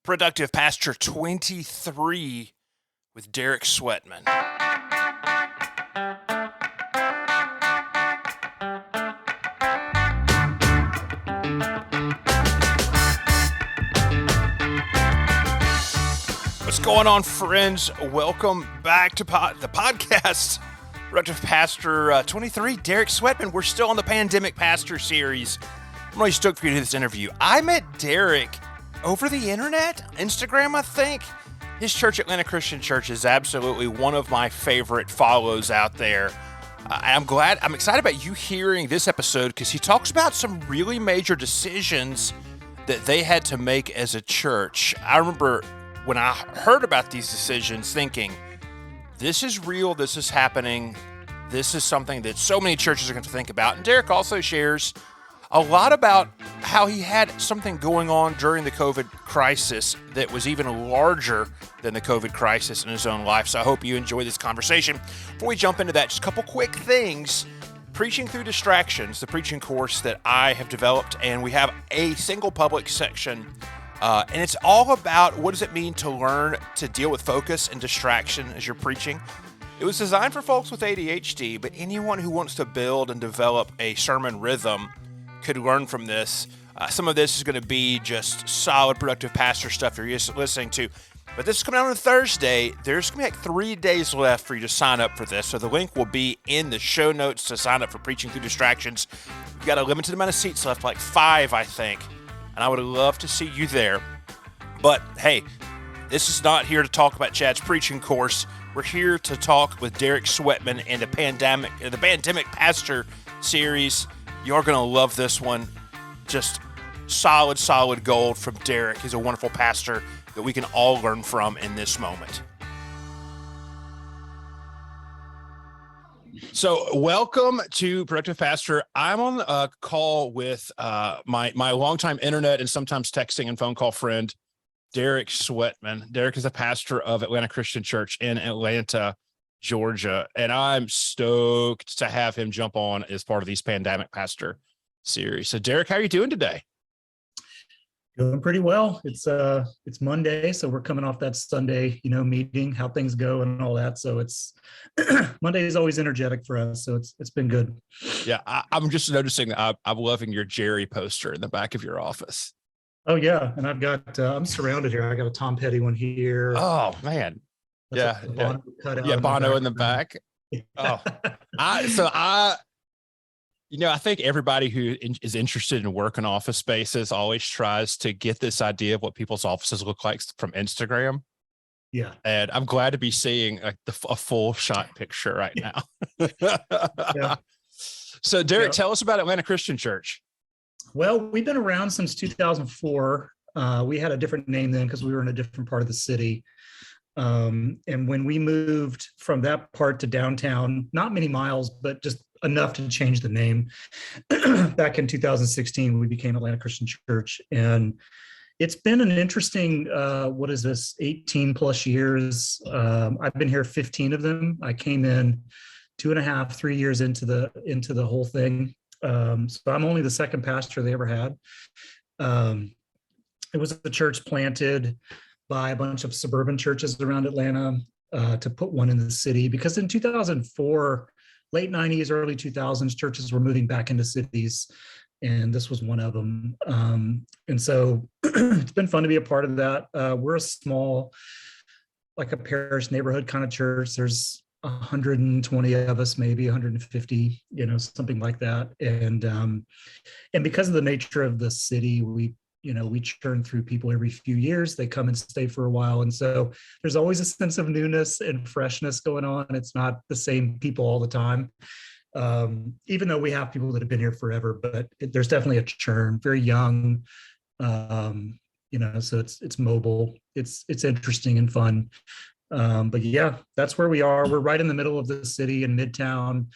Productive Pasture 23 with Derek Sweatman. What's going on, friends? Welcome back to the podcast. Productive Pastor 23, Derek Sweatman. We're still on the Pandemic Pastor series. I'm really stoked for you to do this interview. I met Derek over the internet, Instagram, I think. His church, Atlanta Christian Church, is absolutely one of my favorite follows out there. I'm excited about you hearing this episode because he talks about some really major decisions that they had to make as a church. I remember when I heard about these decisions thinking, this is real, this is happening, this is something that so many churches are going to think about. And Derek also shares a lot about how he had something going on during the COVID crisis that was even larger than the COVID crisis in his own life. So I hope you enjoy this conversation. Before we jump into that, just a couple quick things. Preaching Through Distractions, the preaching course that I have developed, and we have a single public section, and it's all about what does it mean to learn to deal with focus and distraction as you're preaching. It was designed for folks with ADHD, but anyone who wants to build and develop a sermon rhythm could learn from this. Some of this is going to be just solid productive pastor stuff you're used to listening to. But this is coming out on Thursday. There's going to be like 3 days left for you to sign up for this. So the link will be in the show notes to sign up for Preaching Through Distractions. We've got a limited amount of seats left, like 5, I think. And I would love to see you there. But hey, this is not here to talk about Chad's preaching course. We're here to talk with Derek Sweatman and the Pandemic Pastor series. You're going to love this one. Just solid gold from Derek. He's a wonderful pastor that we can all learn from in this moment. So welcome to Productive Pastor. I'm on a call with my longtime internet and sometimes texting and phone call friend, Derek Sweatman. Derek is a pastor of Atlanta Christian Church in Atlanta, Georgia, and I'm stoked to have him jump on as part of these Pandemic Pastor series. So Derek, how are you doing today? Doing pretty well. It's Monday, so we're coming off that Sunday, meeting, how things go and all that. So it's Monday is always energetic for us. So it's been good. Yeah, I'm just noticing that I'm loving your Jerry poster in the back of your office. Oh yeah, and I've got I'm surrounded here. I got a Tom Petty one here. Oh man. That's Bono in the back. Oh, I think everybody who is interested in working office spaces always tries to get this idea of what people's offices look like from Instagram. Yeah. And I'm glad to be seeing a full shot picture right now. Yeah. So Derek, tell us about Atlanta Christian Church. Well, we've been around since 2004. We had a different name then because we were in a different part of the city. And when we moved from that part to downtown, not many miles, but just enough to change the name, back in 2016, we became Atlanta Christian Church. And it's been an interesting, 18 plus years. I've been here 15 of them. I came in 2.5, 3 years into the whole thing. So I'm only the second pastor they ever had. It was a church planted by a bunch of suburban churches around Atlanta to put one in the city, because in 2004, late 90s, early 2000s, churches were moving back into cities, and this was one of them. And so it's been fun to be a part of that. We're a small, like a parish neighborhood kind of church. There's 120 of us, maybe 150, something like that. And because of the nature of the city, we churn through people every few years. They come and stay for a while. And so there's always a sense of newness and freshness going on. It's not the same people all the time. Even though we have people that have been here forever, but there's definitely a churn, very young. So it's mobile. It's interesting and fun. But yeah, that's where we are. We're right in the middle of the city in Midtown.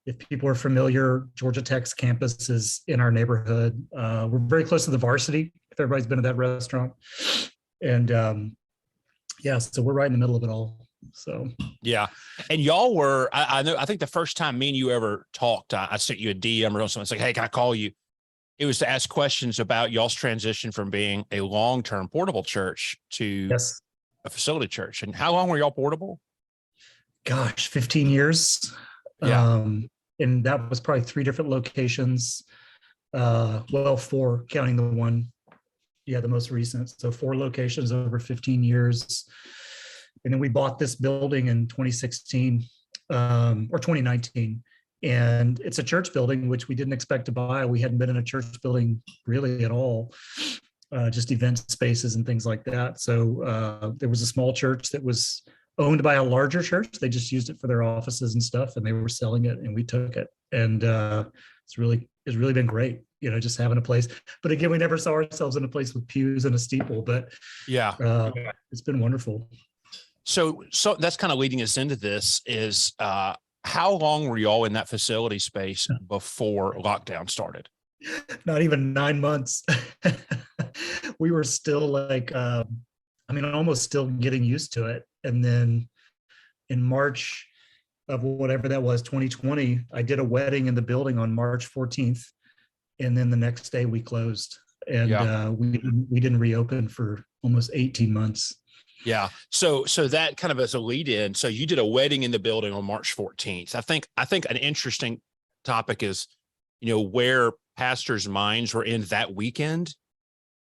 If people are familiar, Georgia Tech's campus is in our neighborhood. We're very close to the Varsity, if everybody's been to that restaurant. And so we're right in the middle of it all. So yeah. And y'all were, I think the first time me and you ever talked, I sent you a DM or something. It's like, hey, can I call you? it was to ask questions about y'all's transition from being a long-term portable church to Yes. a facility church. And how long were y'all portable? Gosh, 15 years. Yeah. And that was probably 3 different locations. Well, 4, counting the one, the most recent. So 4 locations over 15 years. And then we bought this building in 2016 or 2019. And it's a church building, which we didn't expect to buy. We hadn't been in a church building really at all, just event spaces and things like that. So there was a small church that was owned by a larger church. They just used it for their offices and stuff, and they were selling it, and we took it. And it's really been great, just having a place. But again, we never saw ourselves in a place with pews and a steeple, but it's been wonderful. So that's kind of leading us into this is, how long were y'all in that facility space before lockdown started? Not even 9 months. We were still like, almost still getting used to it. And then in March of whatever that was, 2020, I did a wedding in the building on March 14th. And then the next day we closed, and we didn't reopen for almost 18 months. Yeah. So that kind of as a lead in, so you did a wedding in the building on March 14th. I think an interesting topic is, where pastors' minds were in that weekend.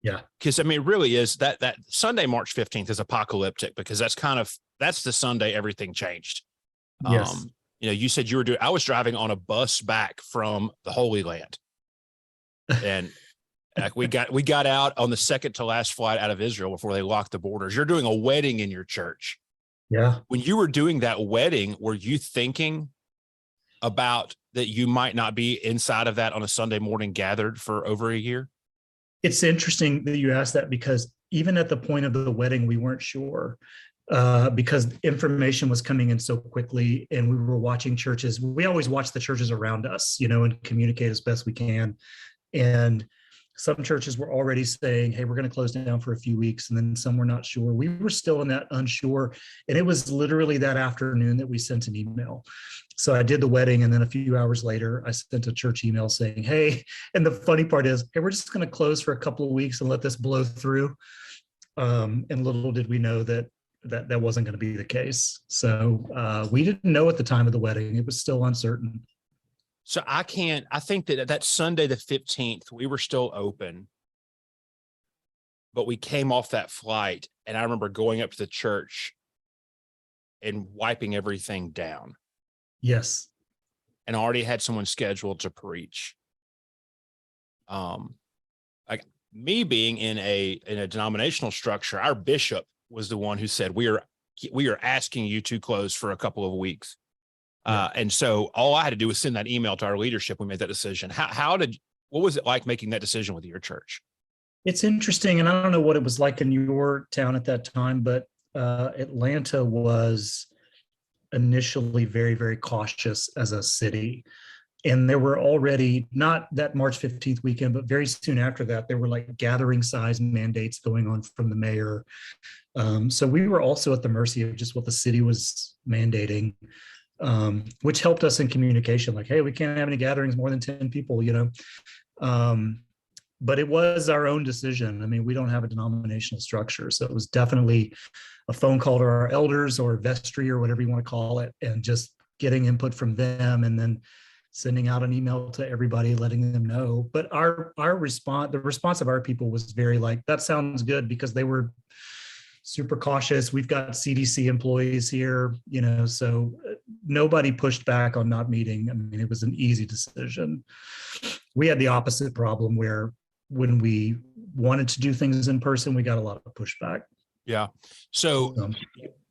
Yeah. Because it really is that Sunday, March 15th is apocalyptic, because that's the Sunday everything changed. Yes. You said I was driving on a bus back from the Holy Land, and we got out on the second to last flight out of Israel before they locked the borders. You're doing a wedding in your church. Yeah. When you were doing that wedding, were you thinking about that you might not be inside of that on a Sunday morning gathered for over a year? It's interesting that you asked that, because even at the point of the wedding, we weren't sure, because information was coming in so quickly, and we were watching churches. We always watch the churches around us, and communicate as best we can. And some churches were already saying, hey, we're going to close down for a few weeks. And then some were not sure. We were still in that unsure. And it was literally that afternoon that we sent an email. So I did the wedding, and then a few hours later, I sent a church email saying, hey, and the funny part is, hey, we're just going to close for a couple of weeks and let this blow through. And little did we know that wasn't going to be the case. So we didn't know at the time of the wedding. It was still uncertain. So I think that Sunday, the 15th, we were still open, but we came off that flight, and I remember going up to the church and wiping everything down. Yes. And already had someone scheduled to preach. Like me being in a denominational structure, our bishop was the one who said, we are asking you to close for a couple of weeks. And so all I had to do was send that email to our leadership. We made that decision. What was it like making that decision with your church? It's interesting. And I don't know what it was like in your town at that time, but Atlanta was initially very, very cautious as a city. And there were already, not that March 15th weekend, but very soon after that, there were like gathering size mandates going on from the mayor. So we were also at the mercy of just what the city was mandating. Which helped us in communication, like, hey, we can't have any gatherings more than 10 people, but it was our own decision. I mean, we don't have a denominational structure. So it was definitely a phone call to our elders or vestry or whatever you want to call it, and just getting input from them, and then sending out an email to everybody, letting them know. But the response of our people was very like, that sounds good, because they were super cautious. We've got CDC employees here, so nobody pushed back on not meeting. I mean, it was an easy decision. We had the opposite problem, where when we wanted to do things in person, we got a lot of pushback. Yeah. So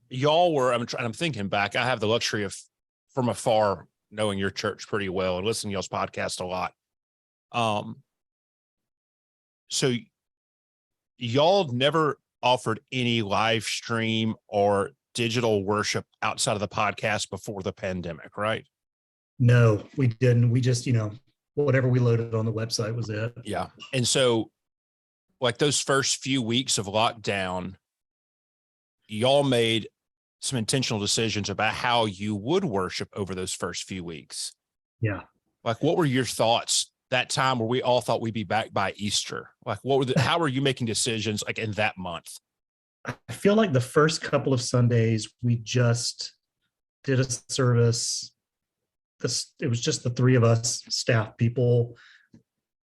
y'all were, I'm thinking back, I have the luxury of from afar knowing your church pretty well and listening to y'all's podcast a lot. So y'all never offered any live stream or digital worship outside of the podcast before the pandemic, right? No, we didn't. We just, whatever we loaded on the website was it. Yeah. And so like those first few weeks of lockdown, y'all made some intentional decisions about how you would worship over those first few weeks. Yeah. Like, what were your thoughts that time where we all thought we'd be back by Easter? Like, how were you making decisions like in that month? I feel like the first couple of Sundays we just did a service. It was just the three of us, staff people,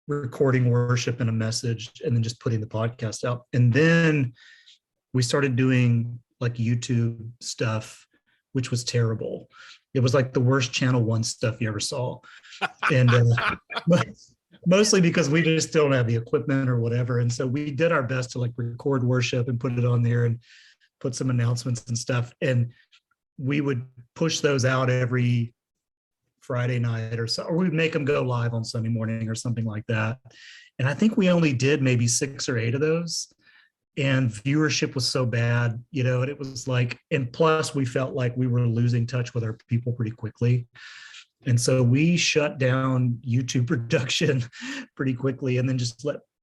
recording worship and a message, and then just putting the podcast out. And then we started doing like YouTube stuff, which was terrible. It was like the worst Channel One stuff you ever saw. And mostly because we just don't have the equipment or whatever. And so we did our best to like record worship and put it on there and put some announcements and stuff. And we would push those out every Friday night or so, or we'd make them go live on Sunday morning or something like that. And I think we only did maybe 6 or 8 of those. And viewership was so bad, and it was like, and plus we felt like we were losing touch with our people pretty quickly. And so we shut down YouTube production pretty quickly. And then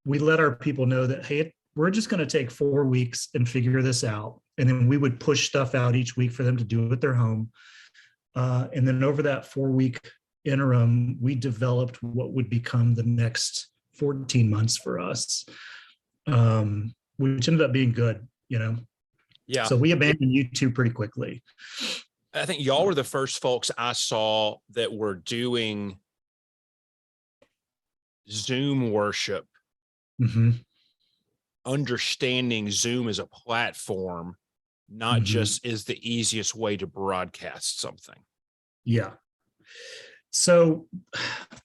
we let our people know that, hey, we're just going to take 4 weeks and figure this out. And then we would push stuff out each week for them to do at their home. And then over that 4-week interim, we developed what would become the next 14 months for us, which ended up being good, Yeah. So we abandoned YouTube pretty quickly. I think y'all were the first folks I saw that were doing Zoom worship, understanding Zoom as a platform, not just is the easiest way to broadcast something. Yeah. So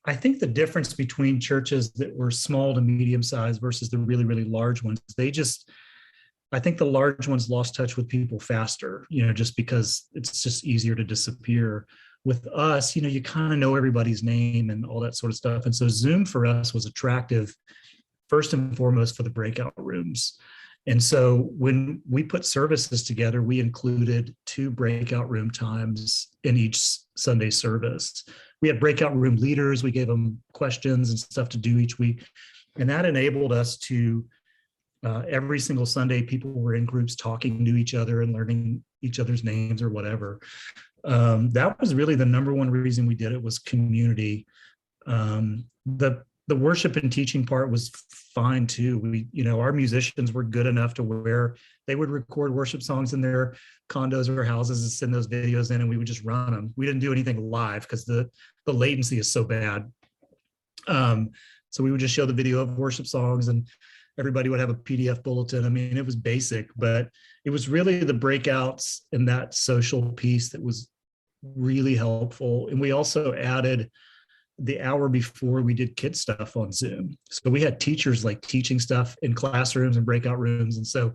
I think the difference between churches that were small to medium sized versus the really, really large ones, I think the large ones lost touch with people faster, just because it's just easier to disappear. With us, you kind of know everybody's name and all that sort of stuff. And so Zoom for us was attractive, first and foremost, for the breakout rooms. And so when we put services together, we included 2 breakout room times in each Sunday service. We had breakout room leaders. We gave them questions and stuff to do each week. And that enabled us to, every single Sunday, people were in groups talking to each other and learning each other's names or whatever. That was really the number one reason we did it, was community. The worship and teaching part was fine too. Our musicians were good enough to where they would record worship songs in their condos or houses and send those videos in, and we would just run them. We didn't do anything live because the latency is so bad. So we would just show the video of worship songs, and everybody would have a PDF bulletin. I mean, it was basic, but it was really the breakouts and that social piece that was really helpful. And we also added the hour before we did kid stuff on Zoom. So we had teachers like teaching stuff in classrooms and breakout rooms. And so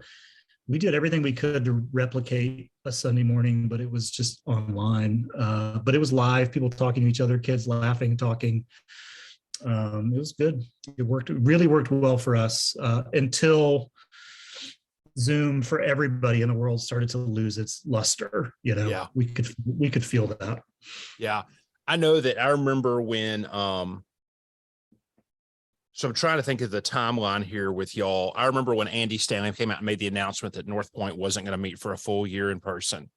we did everything we could to replicate a Sunday morning, but it was just online. But it was live, people talking to each other, kids laughing, talking. It was good. It really worked well for us until Zoom for everybody in the world started to lose its luster. Yeah. We could feel that. Yeah. I know that I remember when, so I'm trying to think of the timeline here with y'all. I remember when Andy Stanley came out and made the announcement that North Point wasn't going to meet for a full year in person.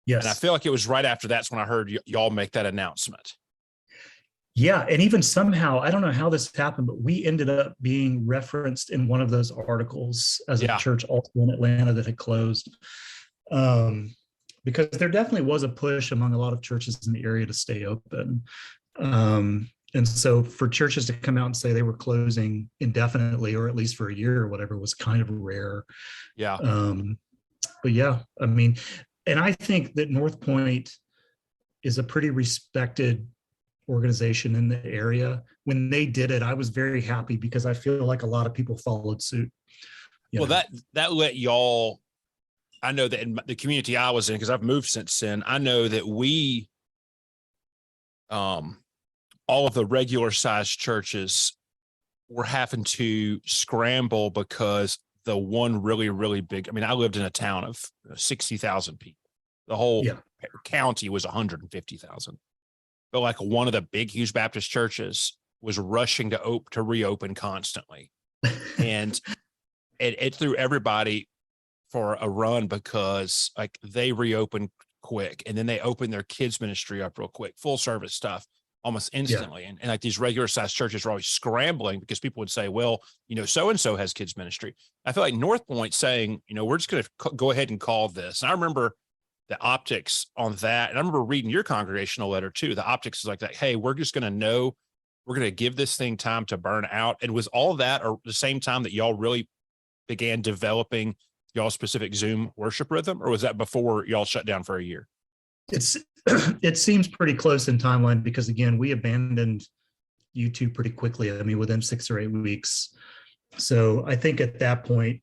Yes. And I feel like it was right after that's when I heard y'all make that announcement. Yeah. And even somehow, I don't know how this happened, but we ended up being referenced in one of those articles as a church also in Atlanta that had closed. Because there definitely was a push among a lot of churches in the area to stay open. And so for churches to come out and say they were closing indefinitely, or at least for a year or whatever, was kind of rare. Yeah. But yeah, I mean, and I think that North Point is a pretty respected organization in the area. When they did it, I was very happy because I feel like a lot of people followed suit. Well, that let y'all, I know that in the community I was in, because I've moved since then, I know that we, all of the regular sized churches were having to scramble because the one really, really big, I mean, I lived in a town of 60,000 people. The whole county was 150,000. But like one of the big, huge Baptist churches was rushing to reopen constantly. And it threw everybody for a run because like they reopened quick, and then they opened their kids ministry up real quick, full service stuff almost instantly. And like these regular sized churches are always scrambling because people would say, well, so-and-so has kids ministry. I feel like North Point saying, we're just going to go ahead and call this. And I remember the optics on that. And I remember reading your congregational letter too. The optics is like that. Hey, we're just going to we're going to give this thing time to burn out. And was all that or the same time that y'all really began developing y'all specific Zoom worship rhythm, or was that before y'all shut down for a year? It seems pretty close in timeline because again, we abandoned YouTube pretty quickly. I mean, within 6 or 8 weeks. So I think at that point,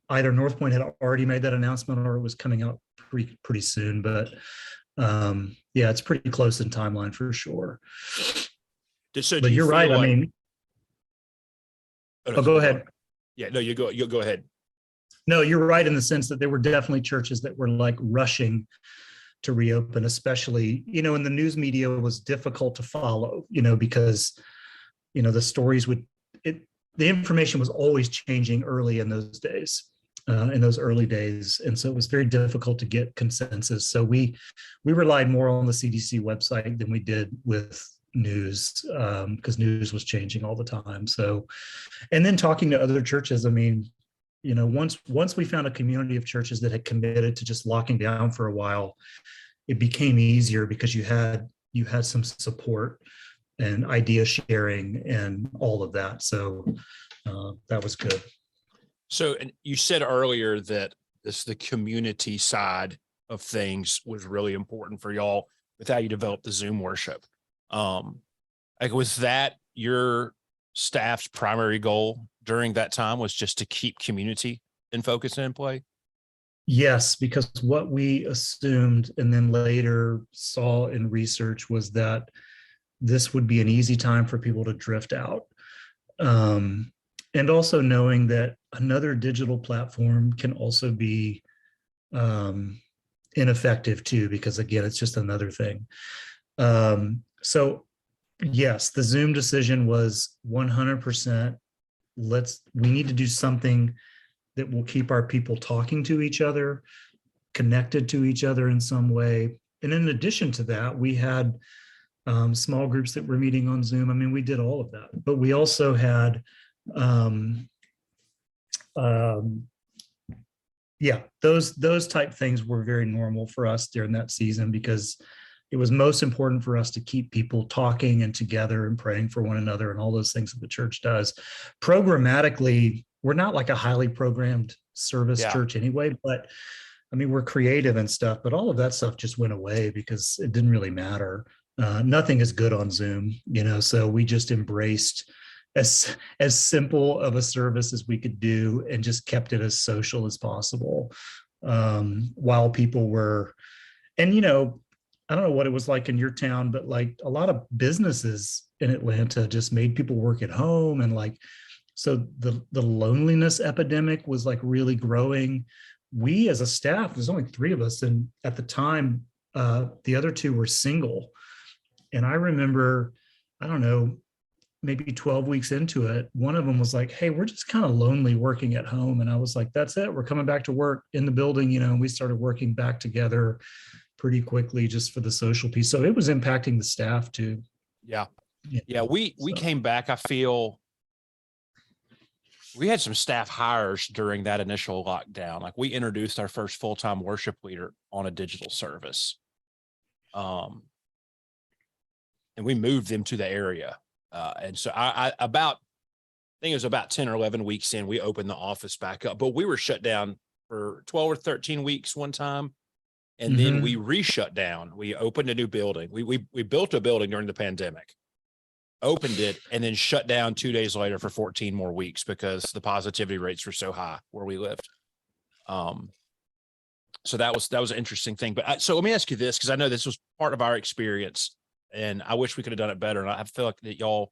either North Point had already made that announcement or it was coming out pretty soon. But yeah, it's pretty close in timeline for sure. So but you're right. Like, I mean, go ahead. Yeah, no, you go ahead. No, you're right in the sense that there were definitely churches that were like rushing to reopen, especially, and the news media was difficult to follow, because, the stories the information was always changing early in those days, in those early days. And so it was very difficult to get consensus. So we relied more on the CDC website than we did with news, because news was changing all the time. So, and then talking to other churches, I mean, once we found a community of churches that had committed to just locking down for a while, it became easier because you had some support and idea sharing and all of that. So that was good. So, and you said earlier that the community side of things was really important for y'all with how you developed the Zoom worship. Like, was that your staff's primary goal during that time, was just to keep community in focus and in play? Yes, because what we assumed and then later saw in research was that this would be an easy time for people to drift out. And also knowing that another digital platform can also be ineffective too, because again, it's just another thing. So yes, the Zoom decision was 100%. We need to do something that will keep our people talking to each other, connected to each other in some way. And in addition to that, we had small groups that were meeting on Zoom. I mean, we did all of that, but we also had, those type things were very normal for us during that season because it was most important for us to keep people talking and together and praying for one another and all those things that the church does. Programmatically, we're not like a highly programmed service church anyway, but I mean, we're creative and stuff, but all of that stuff just went away because it didn't really matter. Nothing is good on Zoom, so we just embraced as simple of a service as we could do and just kept it as social as possible while people were, and I don't know what it was like in your town, but like a lot of businesses in Atlanta just made people work at home. And like, so the loneliness epidemic was like really growing. We as a staff, there's only 3 of us. And at the time, the other 2 were single. And I remember, I don't know, maybe 12 weeks into it, one of them was like, hey, we're just kind of lonely working at home. And I was like, that's it. We're coming back to work in the building, and we started working back together pretty quickly just for the social piece. So it was impacting the staff too. Yeah. We came back. I feel we had some staff hires during that initial lockdown. Like, we introduced our first full-time worship leader on a digital service. And we moved them to the area. And so I think it was about 10 or 11 weeks in, we opened the office back up, but we were shut down for 12 or 13 weeks one time. And then we re-shut down. We opened a new building. We built a building during the pandemic, opened it, and then shut down 2 days later for 14 more weeks because the positivity rates were so high where we lived. So that was an interesting thing. But so let me ask you this, because I know this was part of our experience, and I wish we could have done it better. And I feel like that y'all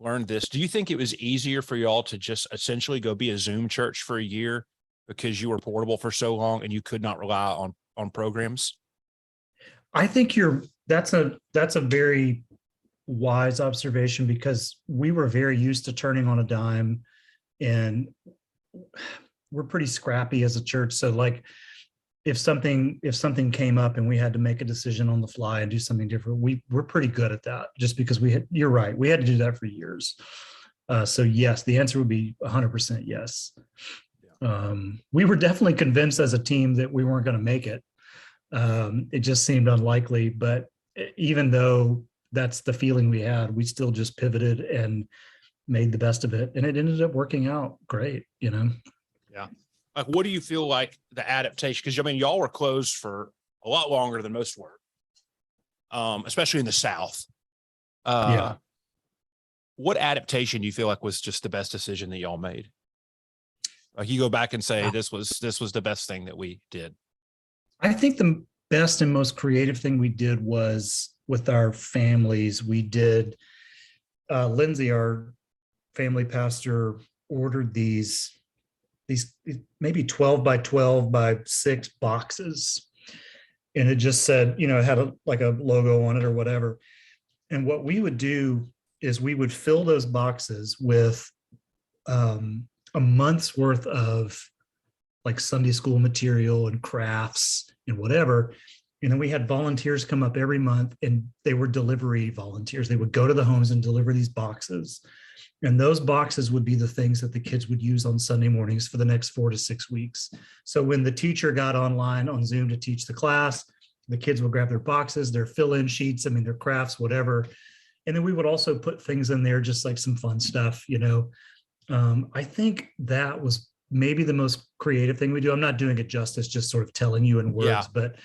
learned this. Do you think it was easier for y'all to just essentially go be a Zoom church for a year because you were portable for so long and you could not rely on programs? I think that's a very wise observation, because we were very used to turning on a dime, and we're pretty scrappy as a church. So like, if something came up and we had to make a decision on the fly and do something different, we're pretty good at that, just because you're right, we had to do that for years. So yes, the answer would be 100% yes. We were definitely convinced as a team that we weren't going to make it. It just seemed unlikely, but even though that's the feeling we had, we still just pivoted and made the best of it, and it ended up working out great. Yeah. Like, what do you feel like the adaptation? Because I mean, y'all were closed for a lot longer than most were, especially in the South. Yeah. What adaptation do you feel like was just the best decision that y'all made? Like, you go back and say, this was the best thing that we did. I think the best and most creative thing we did was with our families. We did, Lindsay, our family pastor, ordered these maybe 12 by 12 by 6 boxes. And it just said, it had a logo on it or whatever. And what we would do is we would fill those boxes with a month's worth of like Sunday school material and crafts and whatever. And then we had volunteers come up every month, and they were delivery volunteers. They would go to the homes and deliver these boxes. And those boxes would be the things that the kids would use on Sunday mornings for the next 4 to 6 weeks. So when the teacher got online on Zoom to teach the class, the kids would grab their boxes, their fill-in sheets, their crafts, whatever. And then we would also put things in there, just like some fun stuff, I think that was maybe the most creative thing we do. I'm not doing it justice, just sort of telling you in words, but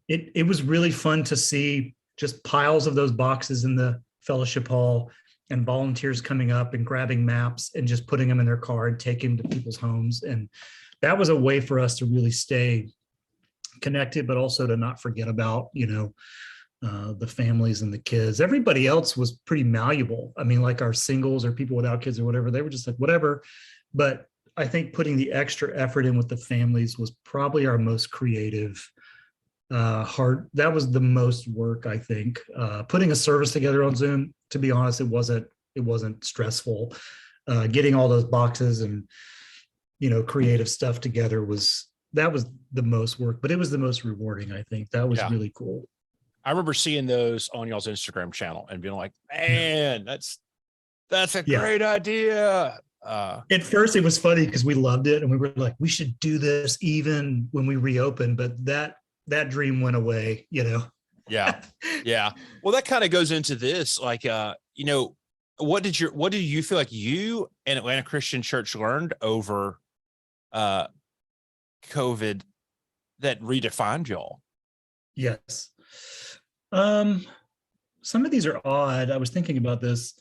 it was really fun to see just piles of those boxes in the fellowship hall, and volunteers coming up and grabbing maps and just putting them in their car and taking them to people's homes. And that was a way for us to really stay connected, but also to not forget about, the families and the kids. Everybody else was pretty malleable. I mean, like our singles or people without kids or whatever, they were just like, whatever. But I think putting the extra effort in with the families was probably our most creative. That was the most work, I think. Putting a service together on Zoom, to be honest, it wasn't stressful. Getting all those boxes and creative stuff together was the most work, but it was the most rewarding. I think that was really cool. I remember seeing those on y'all's Instagram channel and being like, man, that's a great idea. At first it was funny because we loved it and we were like, we should do this even when we reopen, but that dream went away, Yeah. Well, that kind of goes into this, like, what do you feel like you and Atlanta Christian Church learned over COVID that redefined y'all? Yes. Some of these are odd. I was thinking about this.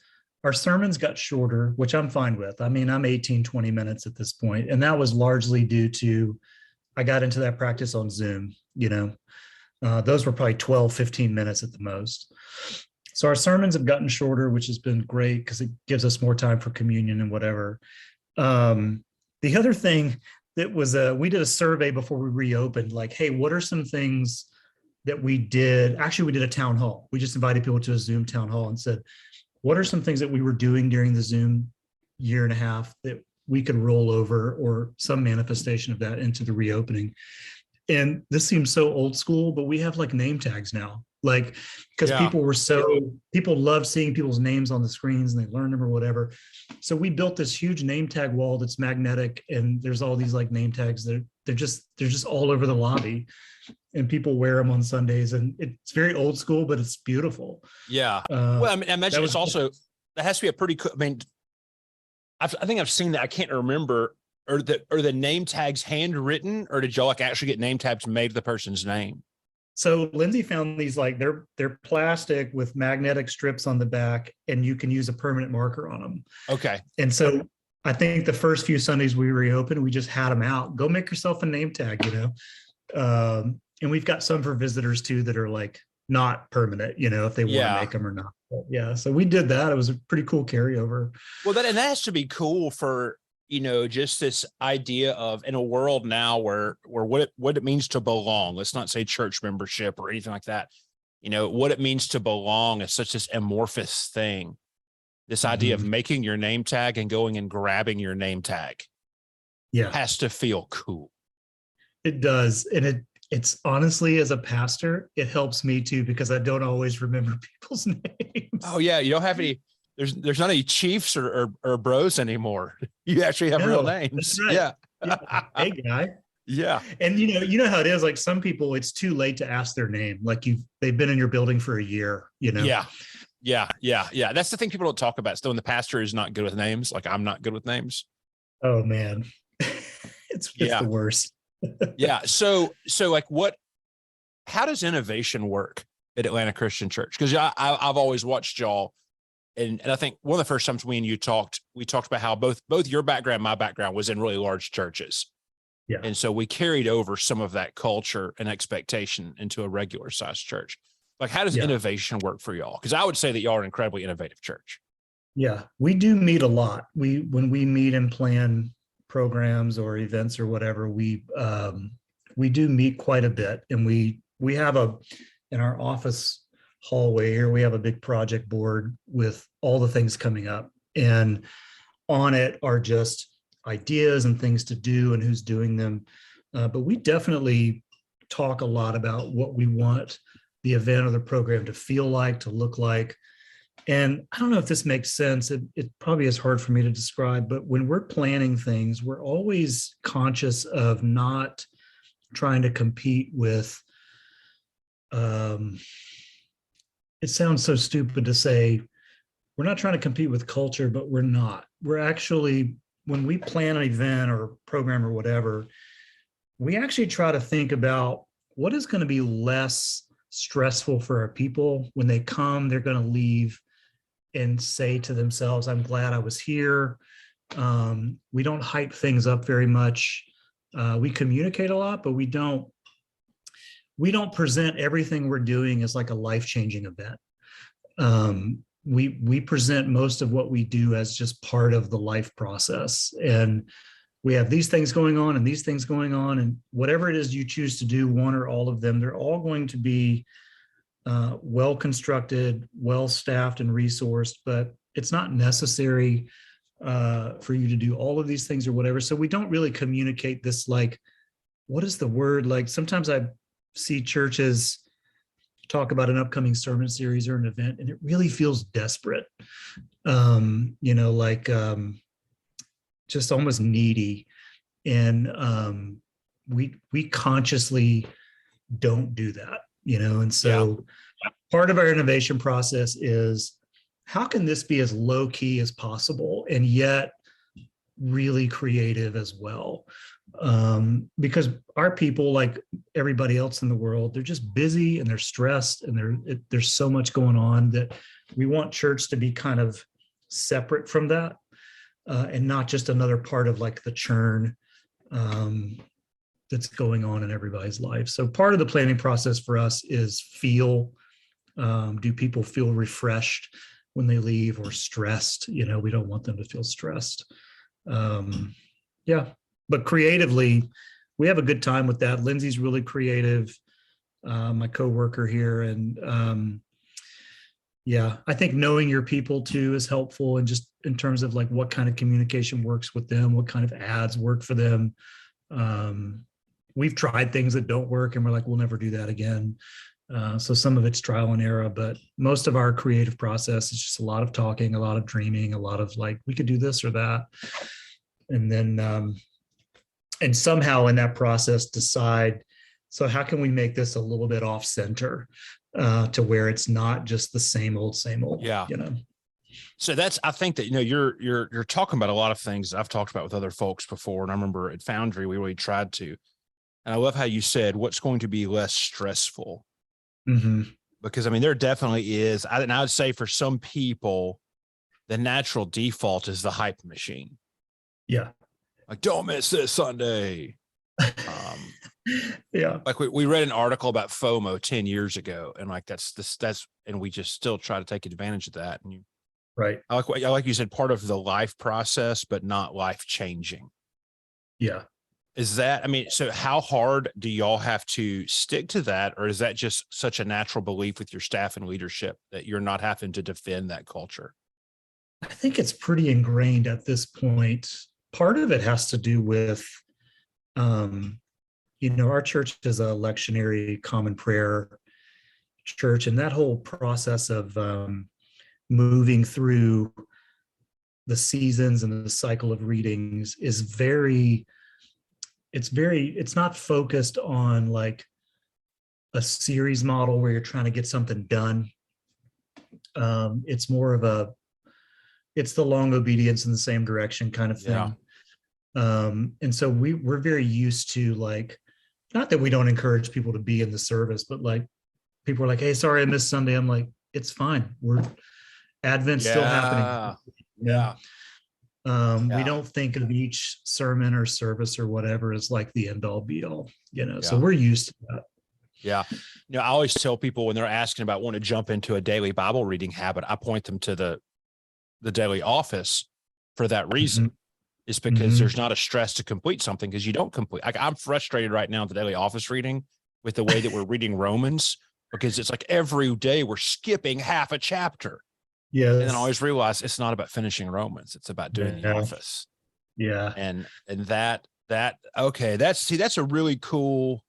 Our sermons got shorter, which I'm fine with. I mean, I'm 18, 20 minutes at this point, and that was largely due to, I got into that practice on Zoom, those were probably 12, 15 minutes at the most. So our sermons have gotten shorter, which has been great because it gives us more time for communion and whatever. The other thing that was, we did a survey before we reopened, like, hey, what are some things that we did? Actually, we did a town hall. We just invited people to a Zoom town hall and said, what are some things that we were doing during the Zoom year and a half that we could roll over, or some manifestation of that, into the reopening? And this seems so old school, but we have like name tags now, like, because people love seeing people's names on the screens and they learn them or whatever. So we built this huge name tag wall that's magnetic, and there's all these like name tags that they're just all over the lobby, and people wear them on Sundays, and it's very old school, but it's beautiful. Yeah. Well, I mean, I imagine it's also, that has to be a pretty cool, I mean, I think I've seen that. I can't remember. Are the name tags handwritten, or did y'all like actually get name tags made of the person's name? So Lindsay found these, like, they're plastic with magnetic strips on the back, and you can use a permanent marker on them. Okay. And so I think the first few Sundays we reopened, we just had them out. Go make yourself a name tag, and we've got some for visitors too that are like not permanent, if they want to make them or not. But yeah, so we did that. It was a pretty cool carryover. Well, that has to be cool for, just this idea of, in a world now where what it means to belong. Let's not say church membership or anything like that. What it means to belong is such this amorphous thing. This idea of making your name tag and going and grabbing your name tag has to feel cool. It does. And It's honestly, as a pastor, it helps me too, because I don't always remember people's names. Oh yeah, you don't have any. There's not any chiefs or bros anymore. You actually have real No, that's names. right. Yeah. Yeah. Hey, guy. Yeah. And you know how it is. Like some people, it's too late to ask their name. Like they've been in your building for a year. You know. Yeah. Yeah. Yeah. Yeah. That's the thing people don't talk about. Still, when the pastor is not good with names, like I'm not good with names. Oh man, it's Yeah. the worst. Yeah. So like how does innovation work at Atlanta Christian Church? Because I've always watched y'all. And I think one of the first times we talked about how both your background and my background was in really large churches. Yeah. And so we carried over some of that culture and expectation into a regular sized church. Like, how does innovation work for y'all? Because I would say that y'all are an incredibly innovative church. Yeah, we do meet a lot. When we meet and plan programs or events or whatever, we do meet quite a bit. And we have in our office hallway here, we have a big project board with all the things coming up, and on it are just ideas and things to do and who's doing them. But we definitely talk a lot about what we want the event or the program to feel like, to look like. And I don't know if this makes sense. It probably is hard for me to describe, but when we're planning things, we're always conscious of not trying to compete with, it sounds so stupid to say, we're not trying to compete with culture, but we're not. We're actually, when we plan an event or program or whatever, we actually try to think about what is going to be less stressful for our people. When they come, they're going to leave and say to themselves, I'm glad I was here. We don't hype things up very much. We communicate a lot, but we don't present everything we're doing as like a life-changing event. We present most of what we do as just part of the life process. And we have these things going on and these things going on, and whatever it is you choose to do, one or all of them, they're all going to be well constructed, well staffed and resourced, but it's not necessary for you to do all of these things or whatever. So we don't really communicate this, like, what is the word? Like sometimes I see churches talk about an upcoming sermon series or an event, and it really feels desperate. Just almost needy. And we consciously don't do that, and so part of our innovation process is, how can this be as low key as possible and yet really creative as well? Because our people, like everybody else in the world, they're just busy and they're stressed, and there's so much going on that we want church to be kind of separate from that, and not just another part of like the churn that's going on in everybody's life. So part of the planning process for us is do people feel refreshed when they leave, or stressed? We don't want them to feel stressed. But creatively, we have a good time with that. Lindsay's really creative, my coworker here. And I think knowing your people too is helpful, and just in terms of like what kind of communication works with them, what kind of ads work for them. We've tried things that don't work, and we're like, we'll never do that again. So some of it's trial and error, but most of our creative process is just a lot of talking, a lot of dreaming, a lot of like, we could do this or that. And then, and somehow in that process decide, so how can we make this a little bit off center, to where it's not just the same old, Yeah. So I think that, you're talking about a lot of things I've talked about with other folks before. And I remember at Foundry, we really tried to, and I love how you said, what's going to be less stressful? Mm-hmm. Because there definitely is. I would say for some people, the natural default is the hype machine. Yeah. Like, don't miss this Sunday. Yeah. Like we read an article about FOMO 10 years ago, and like that's, and we just still try to take advantage of that. And Right. I like you said, part of the life process, but not life changing. Yeah. Is that, so how hard do y'all have to stick to that? Or is that just such a natural belief with your staff and leadership that you're not having to defend that culture? I think it's pretty ingrained at this point. Part of it has to do with our church is a lectionary common prayer church, and that whole process of moving through the seasons and the cycle of readings is it's not focused on like a series model where you're trying to get something done. It's more of it's the long obedience in the same direction kind of thing. And so we're very used to, like, not that we don't encourage people to be in the service, but like people are like, hey, sorry I missed Sunday. I'm like, it's fine. Advent's still happening. Yeah. We don't think of each sermon or service or whatever as like the end all be all, so we're used to that. Yeah. I always tell people when they're asking about wanting to jump into a daily Bible reading habit, I point them to the daily office for that reason. Mm-hmm. Is because there's not a stress to complete something because you don't complete. Like, I'm frustrated right now with the daily office reading with the way that we're reading Romans, because it's like every day we're skipping half a chapter. Yeah. And then I always realize it's not about finishing Romans. It's about doing the office. Yeah. And okay, that's a really cool,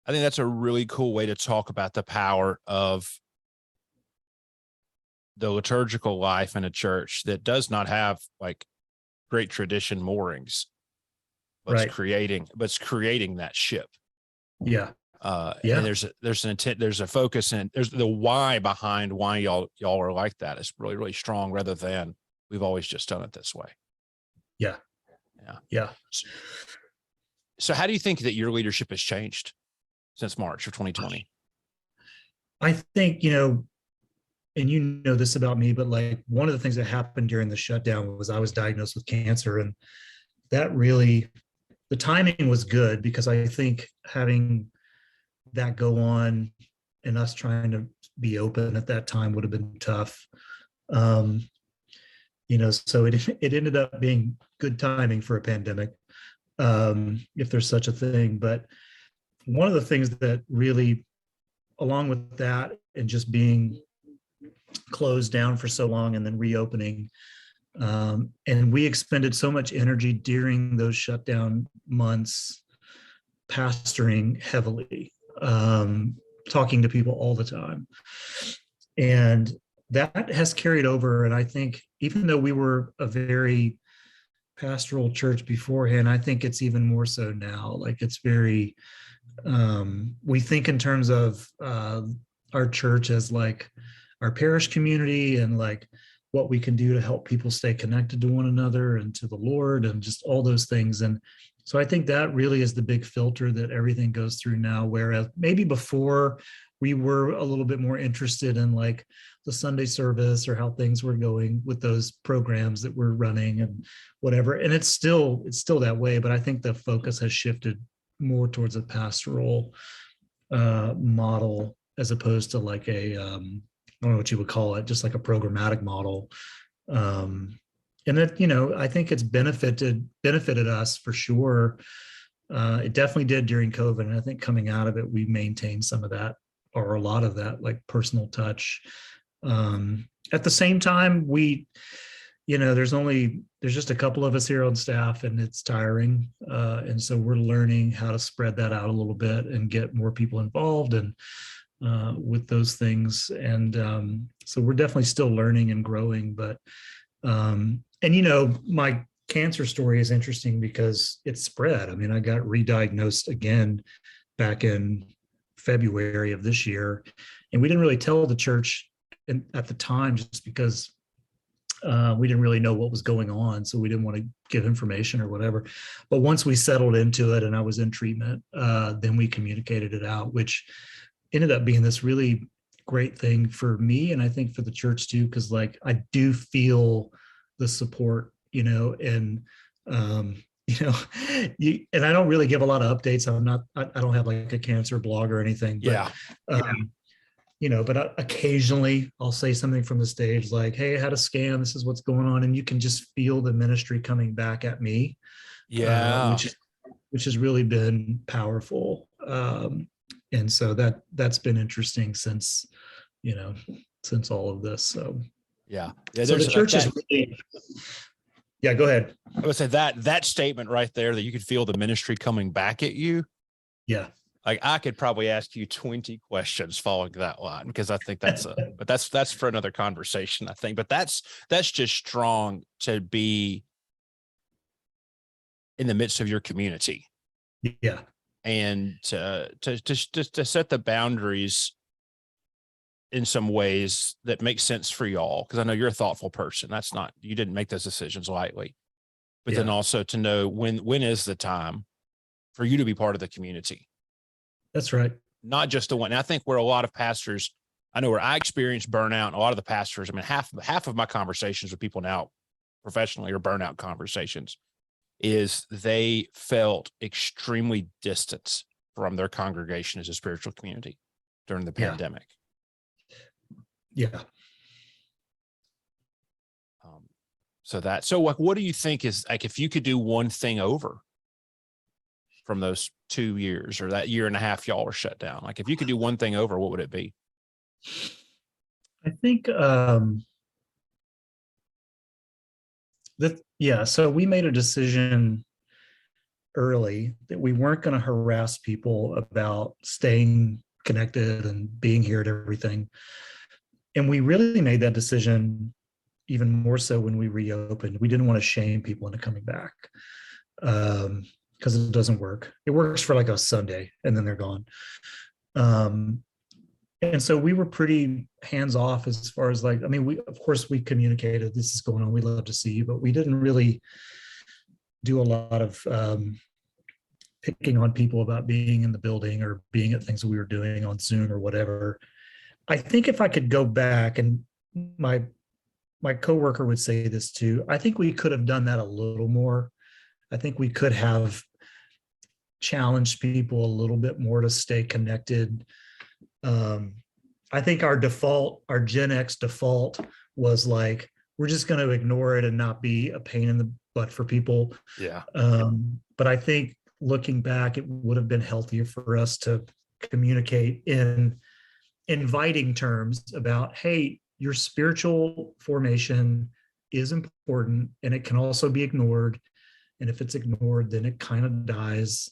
I think that's a really cool way to talk about the power of the liturgical life in a church that does not have like great tradition moorings, but right. it's creating that ship. Yeah. And there's an intent, there's a focus, and there's the why behind why y'all are like that is really, really strong, rather than we've always just done it this way. Yeah. So how do you think that your leadership has changed since March of 2020? I think, and this about me, but like one of the things that happened during the shutdown was I was diagnosed with cancer, and that really, the timing was good, because I think having that go on and us trying to be open at that time would have been tough. So it ended up being good timing for a pandemic, if there's such a thing. But one of the things that really, along with that and just being closed down for so long and then reopening, and we expended so much energy during those shutdown months pastoring heavily, talking to people all the time, and that has carried over. And I think even though we were a very pastoral church beforehand, I think it's even more so now. Like, it's very, we think in terms of our church as like our parish community, and like what we can do to help people stay connected to one another and to the Lord, and just all those things. And so I think that really is the big filter that everything goes through now, whereas maybe before we were a little bit more interested in like the Sunday service or how things were going with those programs that we're running and whatever. And it's still that way, but I think the focus has shifted more towards a pastoral model, as opposed to like I don't know what you would call it, just like a programmatic model. And that, I think it's benefited us for sure. It definitely did during COVID. And I think coming out of it, we maintained some of that, or a lot of that, like personal touch. At the same time, there's just a couple of us here on staff, and it's tiring. And so we're learning how to spread that out a little bit and get more people involved and with those things. And so we're definitely still learning and growing. But my cancer story is interesting because it's spread. I mean, I got re-diagnosed again back in February of this year, and we didn't really tell the church at the time, just because we didn't really know what was going on, so we didn't want to give information or whatever. But once we settled into it and I was in treatment, then we communicated it out, which ended up being this really great thing for me, and I think for the church too, because like I do feel the support, and and I don't really give a lot of updates. I don't have like a cancer blog or anything, but but occasionally I'll say something from the stage like, hey, I had a scan, this is what's going on. And you can just feel the ministry coming back at me. Which has really been powerful. And so that's been interesting since all of this. So yeah. So the church is really, Yeah, go ahead. I would say that statement right there, that you could feel the ministry coming back at you. Yeah. Like I could probably ask you 20 questions following that line, because I think but that's for another conversation, I think. But that's just strong to be in the midst of your community. Yeah. And to set the boundaries in some ways that make sense for y'all. Cause I know you're a thoughtful person. You didn't make those decisions lightly, but then also to know when is the time for you to be part of the community. That's right. Not just the one. And I think where a lot of pastors, I know where I experienced burnout, and a lot of the pastors, I mean, half of my conversations with people now professionally are burnout conversations, is they felt extremely distant from their congregation as a spiritual community during the pandemic. Yeah. So what do you think is, like, if you could do one thing over from those 2 years or that year and a half y'all were shut down, like if you could do one thing over, what would it be? I think so we made a decision early that we weren't going to harass people about staying connected and being here at everything. And we really made that decision even more so when we reopened. We didn't want to shame people into coming back, because it doesn't work. It works for like a Sunday and then they're gone. And so we were pretty hands off as far as like, I mean, of course we communicated, this is going on, we'd love to see you, but we didn't really do a lot of picking on people about being in the building or being at things that we were doing on Zoom or whatever. I think if I could go back, and my coworker would say this too, I think we could have done that a little more. I think we could have challenged people a little bit more to stay connected. I think our Gen X default was like, we're just going to ignore it and not be a pain in the butt for people. Yeah. But I think looking back, it would have been healthier for us to communicate in inviting terms about, hey, your spiritual formation is important and it can also be ignored. And if it's ignored, then it kind of dies,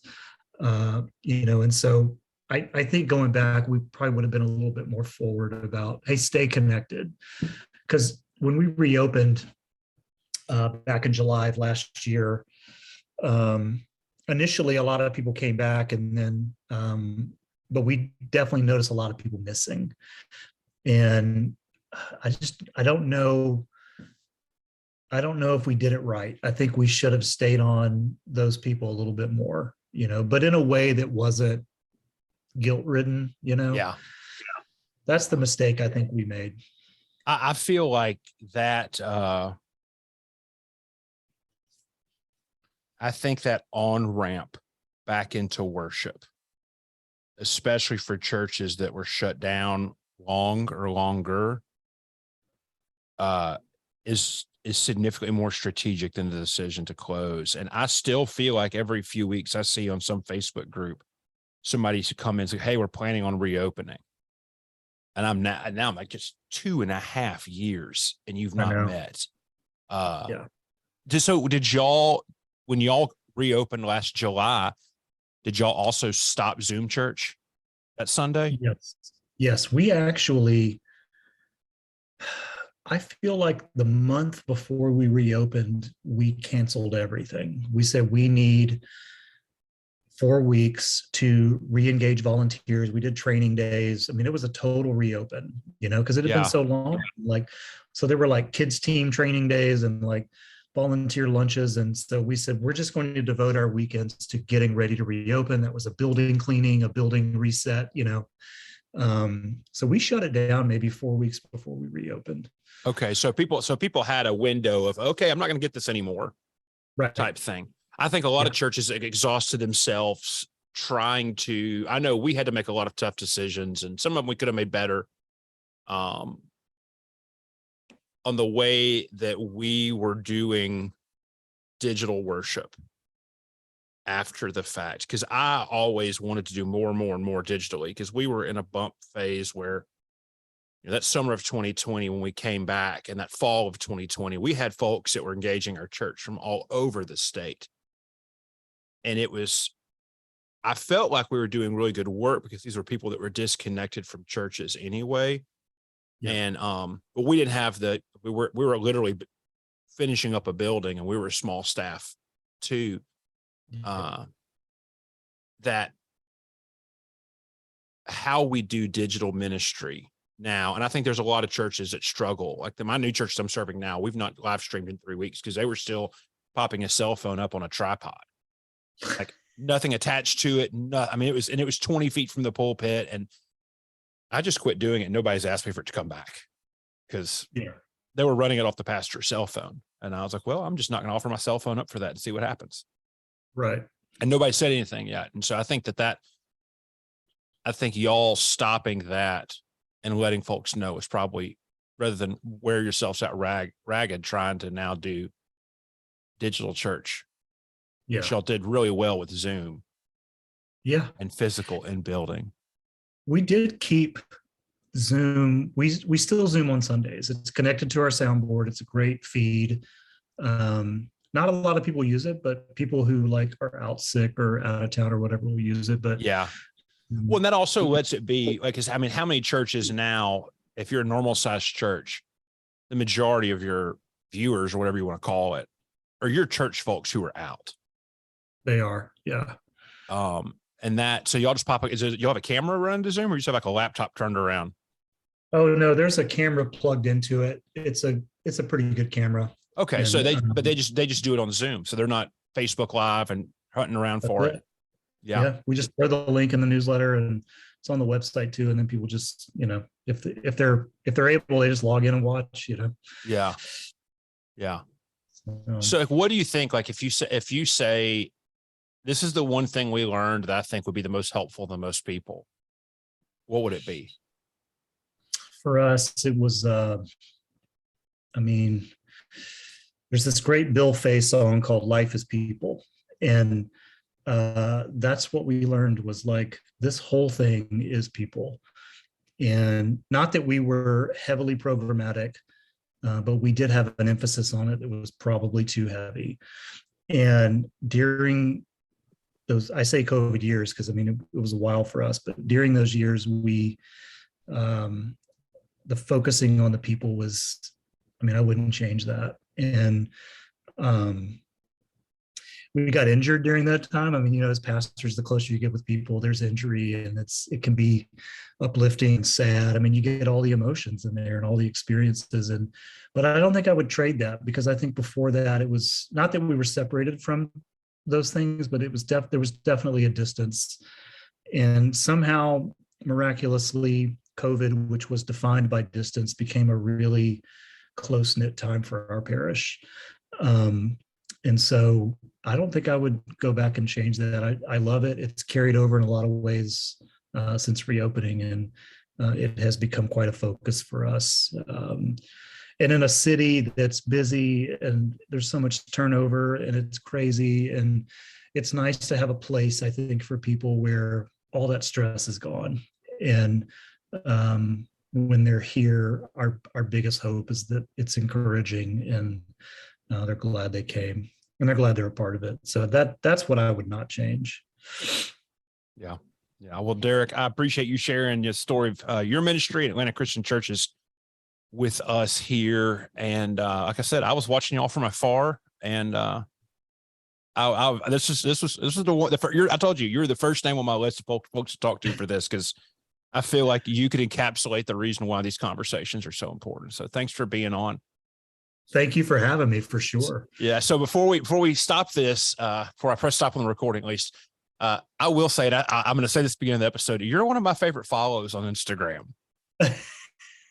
and so I think going back, we probably would have been a little bit more forward about, hey, stay connected. Because when we reopened back in July of last year, initially a lot of people came back, and then, but we definitely noticed a lot of people missing. And I don't know if we did it right. I think we should have stayed on those people a little bit more, but in a way that wasn't guilt-ridden, Yeah. That's the mistake I think we made. I feel like that, I think that on-ramp back into worship, especially for churches that were shut down long or longer, is significantly more strategic than the decision to close. And I still feel like every few weeks I see on some Facebook group, somebody should come in and say, hey, we're planning on reopening. And I'm like, just 2.5 years and you've not met. Yeah. So did y'all, when y'all reopened last July, did y'all also stop Zoom church that Sunday? Yes. We actually, I feel like the month before we reopened, we canceled everything. We said we need 4 weeks to re-engage volunteers. We did training days. I mean, it was a total reopen, because it had been so long. So there were like kids team training days and like volunteer lunches. And so we said, we're just going to devote our weekends to getting ready to reopen. That was a building cleaning, a building reset, so we shut it down maybe 4 weeks before we reopened. Okay. So people had a window of, okay, I'm not going to get this anymore. Right. Type thing. I think a lot of churches exhausted themselves trying to, I know we had to make a lot of tough decisions, and some of them we could have made better, on the way that we were doing digital worship after the fact. Cause I always wanted to do more and more and more digitally, because we were in a bump phase where that summer of 2020, when we came back, and that fall of 2020, we had folks that were engaging our church from all over the state. And I felt like we were doing really good work because these were people that were disconnected from churches anyway. Yeah. And, but we didn't have we were literally finishing up a building, and we were a small staff too. That how we do digital ministry now. And I think there's a lot of churches that struggle. Like my new church I'm serving now, we've not live streamed in 3 weeks because they were still popping a cell phone up on a tripod, like nothing attached to it. It was 20 feet from the pulpit, and I just quit doing it. Nobody's asked me for it to come back because they were running it off the pastor's cell phone. And I was like, well, I'm just not going to offer my cell phone up for that and see what happens. Right. And nobody said anything yet. And so I think I think y'all stopping that and letting folks know is probably, rather than wear yourselves out ragged trying to now do digital church. Yeah. Which y'all did really well with Zoom. Yeah. And physical in building. We did keep Zoom. We still Zoom on Sundays. It's connected to our soundboard. It's a great feed. Not a lot of people use it, but people who are out sick or out of town or whatever will use it. But yeah. Well, and that also lets it be how many churches now, if you're a normal sized church, the majority of your viewers or whatever you want to call it are your church folks who are out. They are. Yeah. And so y'all just you'll have a camera running to Zoom, or you just have a laptop turned around? Oh no, there's a camera plugged into it. It's a pretty good camera. Okay. And, so they just do it on Zoom. So they're not Facebook Live and hunting around for it. Yeah. We just throw the link in the newsletter, and it's on the website too. And then people just, if they're able, they just log in and watch, Yeah. Yeah. So what do you think? If you say, this is the one thing we learned that I think would be the most helpful to most people, what would it be? For us, it was, there's this great Bill Fay song called Life is People. And that's what we learned was this whole thing is people. And not that we were heavily programmatic, but we did have an emphasis on it that was probably too heavy. And during those, I say COVID years, because it was a while for us, but during those years, the focusing on the people was, I wouldn't change that. And we got injured during that time. As pastors, the closer you get with people, there's injury, and it can be uplifting and sad. You get all the emotions in there and all the experiences. But I don't think I would trade that, because I think before that, it was not that we were separated from those things, but there was definitely a distance. And somehow, miraculously, COVID, which was defined by distance, became a really close-knit time for our parish. And so I don't think I would go back and change that. I love it. It's carried over in a lot of ways since reopening, and it has become quite a focus for us. And in a city that's busy and there's so much turnover and it's crazy, and it's nice to have a place, I think, for people where all that stress is gone. And when they're here, our biggest hope is that it's encouraging, and they're glad they came, and they're glad they're a part of it. So that's what I would not change. Yeah. Yeah. Well, Derek, I appreciate you sharing your story of your ministry at Atlanta Christian Churches with us here. And like I said, I was watching y'all from afar, and this was the one. I told you were the first name on my list of folks to talk to for this, because I feel like you could encapsulate the reason why these conversations are so important. So thanks for being on. Thank you for having me, for sure. Yeah. So before we stop this, before I press stop on the recording, at least, I will say that I'm going to say this at the beginning of the episode. You're one of my favorite follows on Instagram.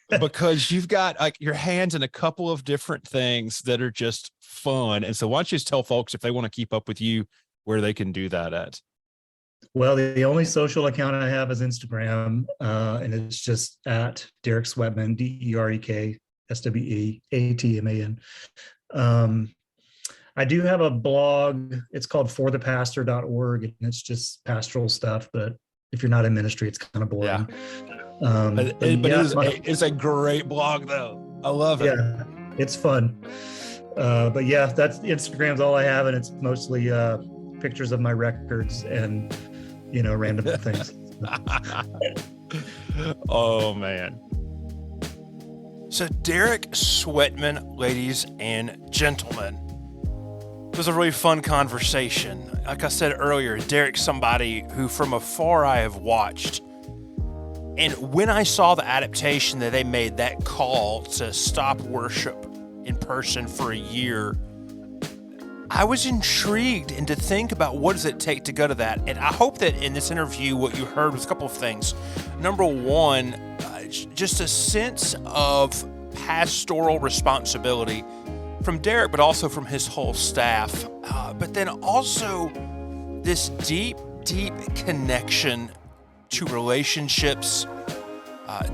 Because you've got your hands in a couple of different things that are just fun. And so why don't you just tell folks, if they want to keep up with you, where they can do that at? Well, the only social account I have is Instagram, and it's just at Derek Sweatman, DerekSweatman. I do have a blog. It's called forthepastor.org, and it's just pastoral stuff. But if you're not in ministry, it's kind of boring. It's a great blog though. I love it. Yeah, it's fun. But yeah, that's Instagram's all I have, and it's mostly pictures of my records and random things. Oh man. So Derek Sweatman, ladies and gentlemen, it was a really fun conversation. Like I said earlier, Derek's somebody who from afar I have watched. And when I saw the adaptation that they made, that call to stop worship in person for a year, I was intrigued and to think about what does it take to go to that. And I hope that in this interview, what you heard was a couple of things. Number one, just a sense of pastoral responsibility from Derek, but also from his whole staff. But then also this deep, deep connection to relationships,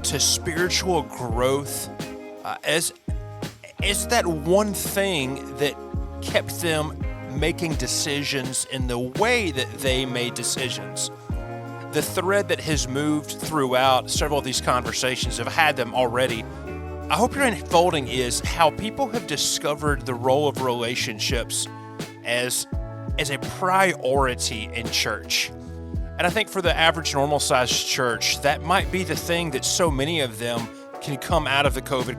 to spiritual growth, as that one thing that kept them making decisions in the way that they made decisions. The thread that has moved throughout several of these conversations, I've had them already, I hope you're unfolding, is how people have discovered the role of relationships as a priority in church. And I think for the average normal-sized church, that might be the thing that so many of them can come out of the COVID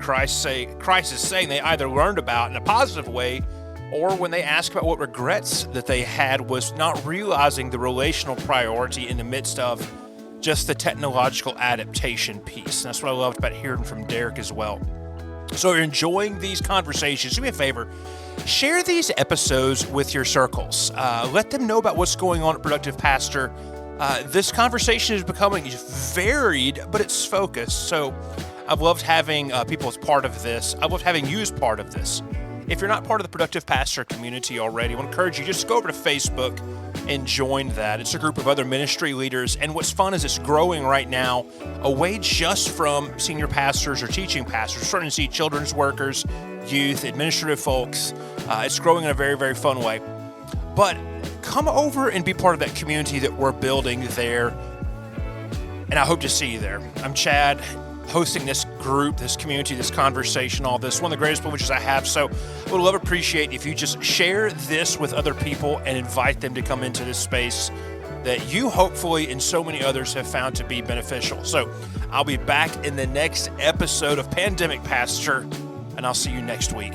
crisis saying they either learned about in a positive way, or when they ask about what regrets that they had was not realizing the relational priority in the midst of just the technological adaptation piece. And that's what I loved about hearing from Derek as well. So if you're enjoying these conversations, do me a favor, share these episodes with your circles. Let them know about what's going on at Productive Pastor. This conversation is becoming varied, but it's focused. So I've loved having people as part of this. I've loved having you as part of this. If you're not part of the Productive Pastor community already, I want to encourage you, just go over to Facebook and join that. It's a group of other ministry leaders, and what's fun is it's growing right now away just from senior pastors or teaching pastors. We're starting to see children's workers, youth, administrative folks. It's growing in a very, very fun way. But come over and be part of that community that we're building there, and I hope to see you there. I'm Chad, hosting this group, this community, this conversation, all this. One of the greatest privileges I have. So I would love, appreciate if you just share this with other people and invite them to come into this space that you hopefully and so many others have found to be beneficial. So I'll be back in the next episode of Pandemic Pastor, and I'll see you next week.